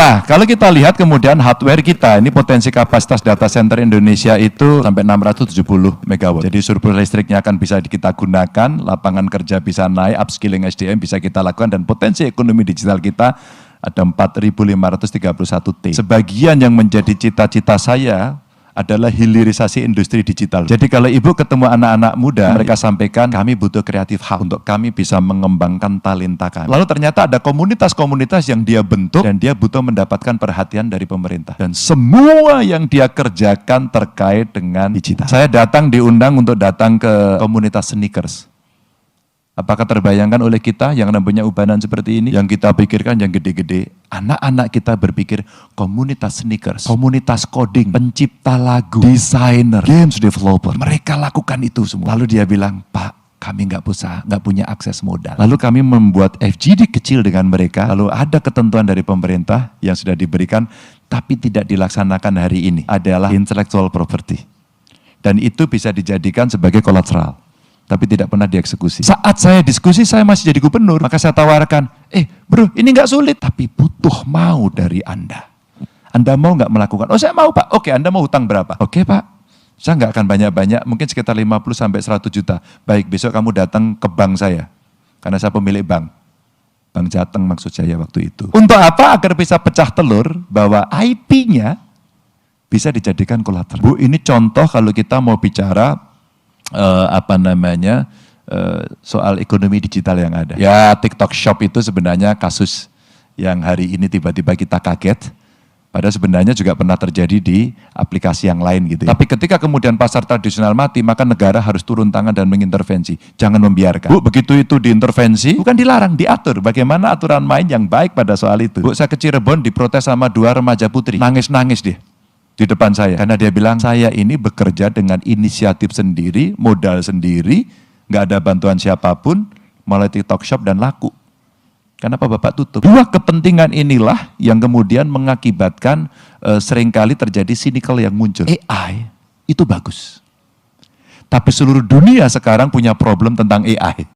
Nah, kalau kita lihat kemudian hardware kita, ini potensi kapasitas data center Indonesia itu sampai 670 megawatt. Jadi surplus listriknya akan bisa kita gunakan, lapangan kerja bisa naik, upskilling SDM bisa kita lakukan, dan potensi ekonomi digital kita ada 4.531 T. Sebagian yang menjadi cita-cita saya adalah hilirisasi industri digital. Jadi kalau ibu ketemu anak-anak muda, mereka sampaikan kami butuh kreatif hub untuk kami bisa mengembangkan talenta kami. Lalu ternyata ada komunitas-komunitas yang dia bentuk dan dia butuh mendapatkan perhatian dari pemerintah. Dan semua yang dia kerjakan terkait dengan digital. Saya diundang untuk datang ke komunitas sneakers. Apakah terbayangkan oleh kita yang namanya ubanan seperti ini? Yang kita pikirkan yang gede-gede. Anak-anak kita berpikir komunitas sneakers, komunitas coding, pencipta lagu, desainer, games developer. Mereka lakukan itu semua. Lalu dia bilang, Pak, kami nggak punya akses modal. Lalu kami membuat FGD kecil dengan mereka. Lalu ada ketentuan dari pemerintah yang sudah diberikan, tapi tidak dilaksanakan hari ini. Adalah intellectual property. Dan itu bisa dijadikan sebagai kolateral. Tapi tidak pernah dieksekusi. Saat saya diskusi, saya masih jadi gubernur, maka saya tawarkan, bro, ini nggak sulit, tapi butuh mau dari Anda. Anda mau nggak melakukan? Oh, saya mau, Pak. Oke, Anda mau hutang berapa? Oke, Pak. Saya nggak akan banyak-banyak, mungkin sekitar 50 sampai 100 juta. Baik, besok kamu datang ke bank saya, karena saya pemilik bank. Bank Jateng maksud saya waktu itu. Untuk apa? Agar bisa pecah telur bahwa IP-nya bisa dijadikan kolateral. Bu, ini contoh kalau kita mau bicara soal ekonomi digital yang ada. Ya, TikTok Shop itu sebenarnya kasus yang hari ini tiba-tiba kita kaget. Padahal sebenarnya juga pernah terjadi di aplikasi yang lain gitu. Tapi ketika kemudian pasar tradisional mati, maka negara harus turun tangan dan mengintervensi. Jangan membiarkan. Bu, begitu itu diintervensi, bukan dilarang, diatur. Bagaimana aturan main yang baik pada soal itu. Bu, saya ke Cirebon diprotes sama 2 remaja putri. Nangis-nangis dia di depan saya. Karena dia bilang, saya ini bekerja dengan inisiatif sendiri, modal sendiri, nggak ada bantuan siapapun, mulai TikTok Shop dan laku. Kenapa Bapak tutup? 2 kepentingan inilah yang kemudian mengakibatkan seringkali terjadi cynical yang muncul. AI itu bagus. Tapi seluruh dunia sekarang punya problem tentang AI.